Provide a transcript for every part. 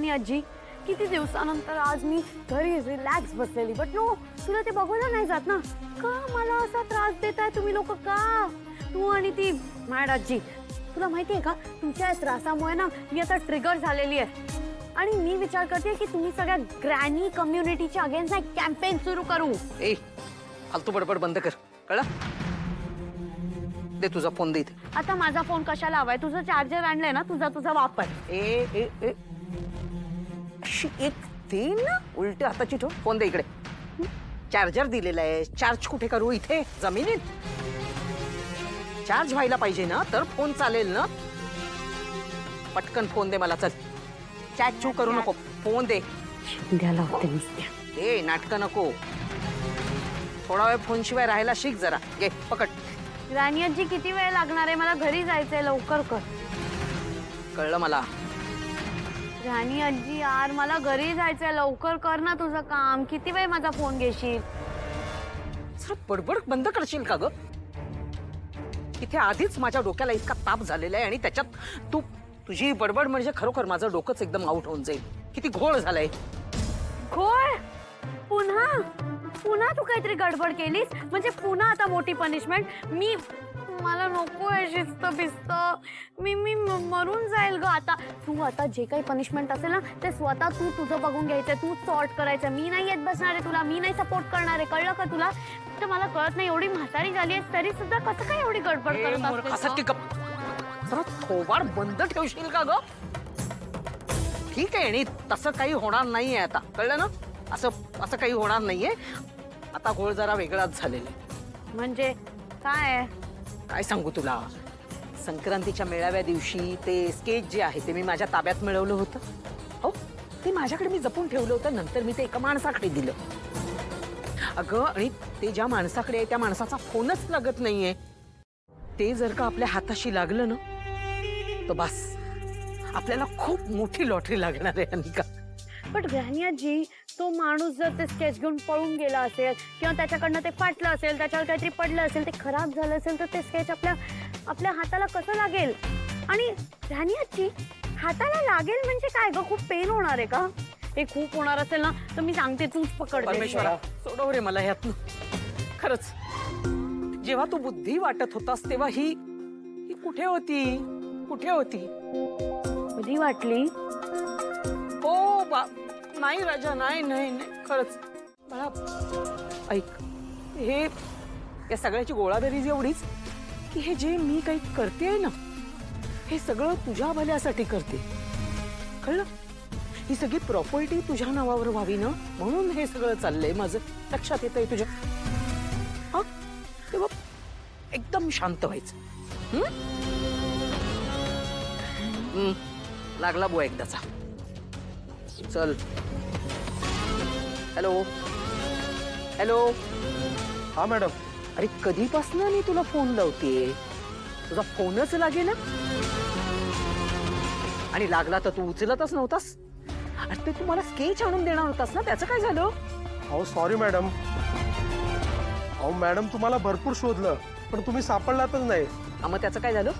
राणी आजी, किती दिवसानंतर आज मी घरी रिलॅक्स बसलेली, बट नो, तुला ते बघवलं नाही जात ना. का मला असा त्रास देताय तुम्ही लोक? का तू आणि ती मॅड आजी, तुला माहितीये का, तुमच्या त्रासामुळे ना मी आता ट्रिगर झालेली आहे आणि मी विचार करते की तुम्ही सगळ्या ग्रॅनी कम्युनिटीच्या अगेन्स्ट एक कॅम्पेन सुरू करू. ए, फालतू बडबड बंद कर, कळलं? दे तुझा फोन दे इथे. आता माझा फोन कशाला हवाय? तुझं चार्जर आणलंय ना, तुझा वापर. ए ए ए अशी एक दे ना, उलट हाताची ठेव. फोन दे इकडे. चार्जर दिलेला आहे, चार्ज कुठे करू? इथे जमिनीत चार्ज व्हायला पाहिजे ना, तर फोन चालेल ना. पटकन फोन दे मला, चल. चॅट चू करू नको, फोन दे. द्यायला होते नुसत्या. ए, नाटकं नको. थोडा वेळ फोन शिवाय राहायला शिक जरा. घे, पकड. राणी आजी, किती वेळ लागणार आहे? मला घरी जायचंय, लवकर कर. कळलं मला. राणी आजी यार, मला घरी जायचंय, लवकर कर ना तुझं काम. किती वेळ माझा फोन घेशील? जरा बडबड बंद करशील का ग? इथे आधीच माझ्या डोक्याला इतका ताप झालेला आहे आणि त्याच्यात तुझी बडबड म्हणजे खरोखर माझं डोकंच एकदम आउट होऊन जाईल. किती घोळ झालाय. घोळ? पुन्हा तू काहीतरी गडबड केलीस म्हणजे पुन्हा आता मोठी पनिशमेंट. मला नको आहे शिस्त बिस्त. मी मरून जाईल ग आता. तू आता जे काही पनिशमेंट असेल ना, ते स्वतः तुझं बघून घ्यायचंय, तू सॉर्ट करायचं. मी नाही येत बसणार आहे तुला, मी नाही सपोर्ट करणार आहे, कळलं का तुला? तर मला कळत नाही, एवढी म्हातारी झाली आहे तरी सुद्धा कसं काय एवढी गडबड करत असते? जरा थोबाड बंद ठेवशील का ग? ठीक आहे, आणि तसं काही होणार नाहीये आता, कळलं ना? असं काही होणार नाहीये. आता घोळ जरा वेगळाच झालेला आहे. म्हणजे काय सांगू तुला? संक्रांतीच्या मेळाव्या दिवशी ते स्केच जे आहे ते मी माझ्या ताब्यात मिळवलं होतं. हो, ते माझ्याकडे मी जपून ठेवलं होतं. नंतर मी ते एका माणसाकडे दिलं. अगं, आणि ते ज्या माणसाकडे आहे त्या माणसाचा फोनच लागत नाहीये. ते जर का आपल्या हाताशी लागलं ना, तर बस आपल्याला खूप मोठी लॉटरी लागणार आहे अनिका. पण राणी आजी, तो माणूस जर ते स्केच घेऊन पळून गेला असेल किंवा त्याच्याकडनं ते फाटलं असेल, त्याच्यावर काहीतरी पडलं असेल, ते खराब झालं असेल, तर ते स्केच आपल्या हाताला कसं लागेल? आणि राणी आजी, हाताला लागेल म्हणजे काय ग? खूप पेन होणार आहे का? हे खूप होणार असेल ना, तर मी सांगते, तूच पकड. परमेश्वरा, सोडव रे मला ह्यातनं. खरंच, जेव्हा तू बुद्धी वाटत होतास तेव्हा ही कुठे होती? कधी वाटली? हो नाही राजा, नाही खरंच. बाळा, ऐक, हे या सगळ्याची गोळाबेरीज एवढीच की हे जे मी काही करते ना, हे सगळं तुझ्या भल्यासाठी करते, कळलं? ही सगळी प्रॉपर्टी तुझ्या नावावर व्हावी ना, म्हणून हे सगळं चाललंय माझं. लक्षात येतंय तुझ्या? हा, तेव्हा एकदम शांत व्हायचं. लागला बुवा एकदाचा. चल. हॅलो. हा मॅडम. अरे, कधीपासून मी तुला फोन लावते, तुझा फोनच लागेना. आणि लागला तर तू उचलतच नव्हतास. अरे, ते तू मला स्केच आणून देणार होतास ना, त्याचं काय झालं? अहो सॉरी मॅडम. अहो मॅडम, तुम्हाला भरपूर शोधलं पण तुम्ही सापडलातच नाही. मग त्याचं काय झालं?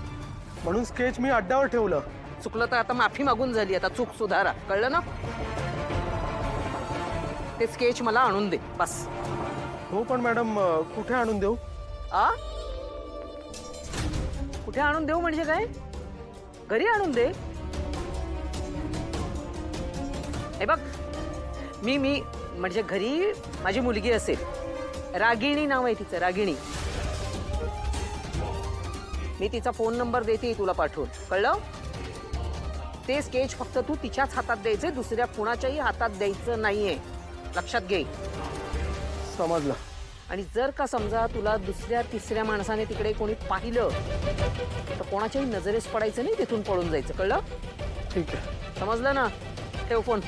म्हणून स्केच मी अड्ड्यावर ठेवलं. चुकलं तर आता माफी मागून झाली, आता चूक सुधारा, कळलं ना? ते स्केच मला आणून दे, बस. हो पण मॅडम, कुठे आणून देऊ? कुठे आणून देऊ म्हणजे काय? घरी आणून दे. हे बघ, मी म्हणजे घरी माझी मुलगी असेल, रागिणी नाव आहे तिचं, रागिणी. मी तिचा फोन नंबर देते तुला पाठवून, कळलं? ते स्केच फक्त तू तिच्याच हातात द्यायचे, दुसऱ्या कुणाच्याही हातात द्यायचं नाहीये, लक्षात घे. समजलं. आणि जर का समजा तुला दुसऱ्या तिसऱ्या माणसाने तिकडे कोणी पाहिलं तर कोणाच्याही नजरेस पडायचं नाही, तिथून पळून जायचं, कळलं? ठीक आहे. समजलं ना? ठेव फोन.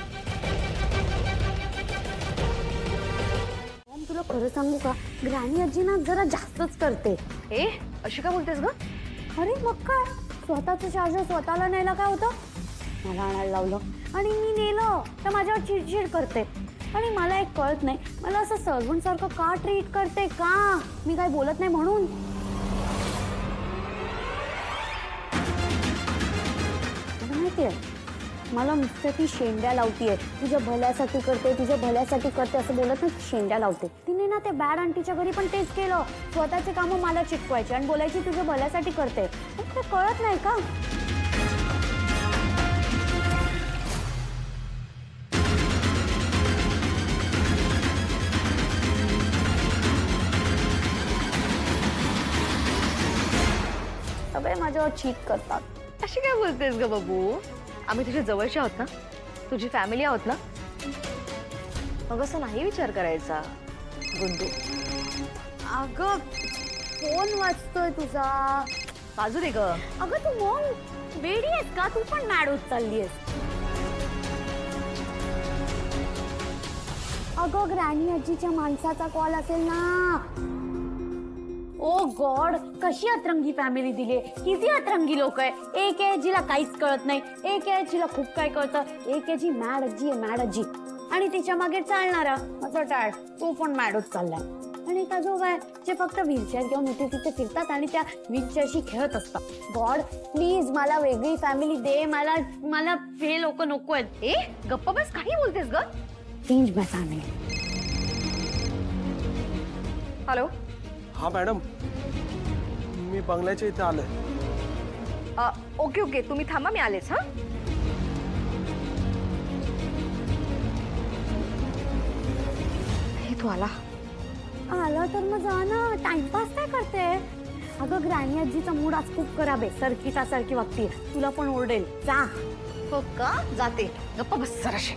तुला खरं सांगू का, राणी आजी ना जरा जास्तच करते. अशी का बोलतेस ग? अरे मग काय, स्वतःचं चार्जर स्वतःला न्यायला काय होतं? मला आणायला लावलं आणि मी नेलं तर माझ्यावर चिडचिड करते. आणि मला एक कळत नाही, मला असं सर्वंट सारखं का ट्रीट करते? का मी काय बोलत नाही म्हणून? माहितीये, मला नुसतं ती शेंड्या लावतीये, तुझ्या भल्यासाठी करते, तुझ्या भल्यासाठी करते असं बोलत नाही, शेंड्या लावते. तिने ना ते बॅड आंटीच्या घरी पण तेच केलं. स्वतःचे कामं मला चिटकवायची आणि बोलायची तुझ्या भल्यासाठी करते. पण ते कळत नाही का? सगळे माझ्यावर चीट करतात. अशी काय बोलतेस ग बाबू? आम्ही तुझ्या जवळचे आहोत ना, तुझी फॅमिली आहोत ना. मग असं नाही विचार करायचा गुंडू. अगं फोन वाजतोय तुझा. बाजू दे ग. अगं तू मग वेडी आहेस का? तू पण मॅड होत चालली आहेस. अगं ग्रॅनी आजीच्या माणसाचा कॉल असेल ना. ओ गॉड, कशी अतरंगी फॅमिली दिली, किती अतरंगी लोक आहे. एक आहे जिला काहीच कळत नाही, एक आहे जिला खूप काय कळतं, एक आहे जी मॅड आजी आहे, मॅड आजी. आणि तिच्या मागे चालणारा असं टाळ, तो पण मॅड होत चाललाय. आणि एक आजोबा आहे जे फक्त व्हीलचेअर घेऊन इथे तिथे फिरतात आणि त्या व्हीलचेअरशी खेळत असतात. गॉड प्लीज मला वेगळी फॅमिली दे. मला मला हे लोक नको आहेत. ए गप्प बस, काही बोलतेस ग. चेंज माय फॅमिली. हॅलो. हा मॅडम, मी बंगल्याच्या इथे आलोय. ओके ओके, तुम्ही थांबा, मी आलेच. हा हे तू आला. आला तर मग जा ना. टाइमपास काय करते? अगं ग्रॅनी आजीचा मूड आज खूप खराब आहे. सारखी वागतीये, तुला पण ओरडेल. जा. हो का? जाते. गप्प बस जराशी.